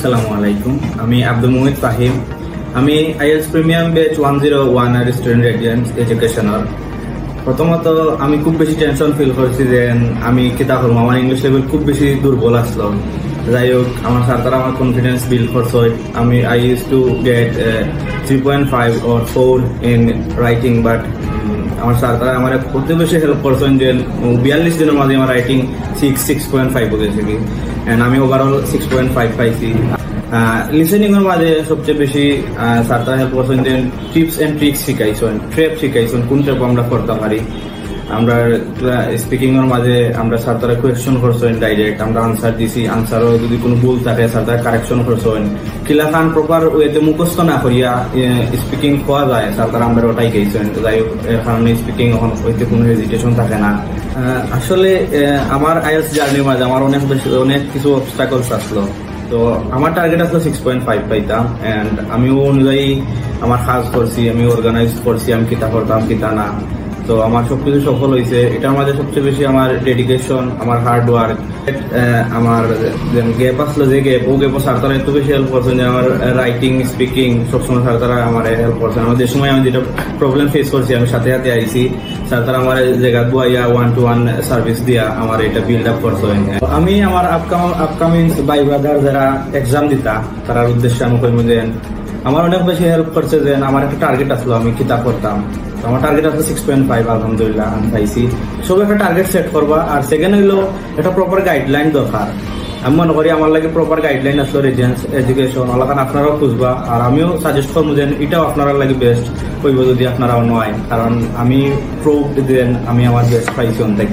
আসসালামু আলাইকুম। আমি আব্দুল মুহিত ফাহিম। আমি আইএলটিএস প্রিমিয়াম ব্যাচ 101 এর স্টুডেন্ট রেজিডেন্স এডুকেশনার। প্রথমত আমি খুব বেশি টেনশন ফিল করছি যে আমি কিতা করবো, আমার ইংলিশ লেভেল খুব বেশি দুর্বল আসলো। যাই হোক, আমার স্যার তারা আমার কনফিডেন্স বিল্ড করছে। আমি I use to get 3.5 or 4 in writing, but আমার স্যার তারা আমার কত বেশি হেল্প করছেন যে 42 দিনের মাঝে আমার রাইটিং 6.5 হয়ে গেছে, এন্ড আমি ওভারঅল 6.5 পাইছি। লিসেনিং এর মাঝে সবচেয়ে বেশি স্যার তারা হেল্প করছেন যে টিপস এন্ড ট্রিক্স শিখাইছেন, ট্রেপ শিখাইছেন, কোন ট্রেপ আমরা করতে পারি। আমরা স্পিকিং এর মাঝে আমরা স্যার তারা কোয়েশ্চন করছেন, ডাইরেক্ট আমরা আনসার দিছি, আনসারও যদি কোনো ভুল থাকে স্যার তারা কারেকশন করছেন। কিলা খান প্রপার ওয়েতে মুখস্থ না করিয়া স্পিকিং পাওয়া যায়, স্যার তারা আমরা ওটাই গেছেন। যাই হোক, এর কারণে স্পিকিং এখন ওইতে কোনো হেজিটেশন থাকে না। আসলে আমার আইএলটিএস জার্নির মাঝে আমার অনেক কিছু অবস্টাকলস আসলো। তো আমার টার্গেট আসলো 6.5 পাইতাম, এন্ড আমিও অনুযায়ী আমার কাজ করছি, আমি অর্গানাইজ করছি, আমি কিতা করতাম কিতা না। তো আমার সবকিছু সফল হয়েছে। এটার মাঝে সবচেয়ে বেশি আমার ডেডিকেশন, আমার হার্ড ওয়ার্ক, আমার গ্যাপ আসলো যে গ্যাপও স্যার তারা এত বেশি হেল্প করছেন যে আমার রাইটিং স্পিকিং সবসময় স্যার তারা আমার হেল্প করছেন। আমার যে সময় আমি যেটা প্রবলেম ফেস করছি আমি সাথে সাথে আইছি, স্যার তারা আমার জায়গা বুয়াইয়া 1-to-1 সার্ভিস দিয়া আমার এটা বিল্ড আপ করছেন। আমি আমার আপকামিং ভাই ব্রাদার যারা এক্সাম দিতা তার উদ্দেশ্যে আমি কইব যে আমার অনেক বেশি হেল্প করছে যে আমার একটা টার্গেট আসলো আমি কিতাব করতাম। আমার টার্গেট আসলো 6.5, আলহামদুলিল্লাহ আমি পাইছি। সব একটা টার্গেট সেট করবা। আর সেকেন্ড হইলো একটা প্রপার গাইডলাইন দরকার। আমি মনে করি আমার লাগে প্রপার গাইডলাইন আসলো রেজিডেন্স এডুকেশন, ওলাকান আপনারাও খুঁজবা। আর আমিও সাজেস্ট করবো যে এটাও আপনারা লাগে বেস্ট হইব যদি আপনারাও নয়, কারণ আমি প্রুভ দেন আমি আমার বেস্ট পাইছি অনেক।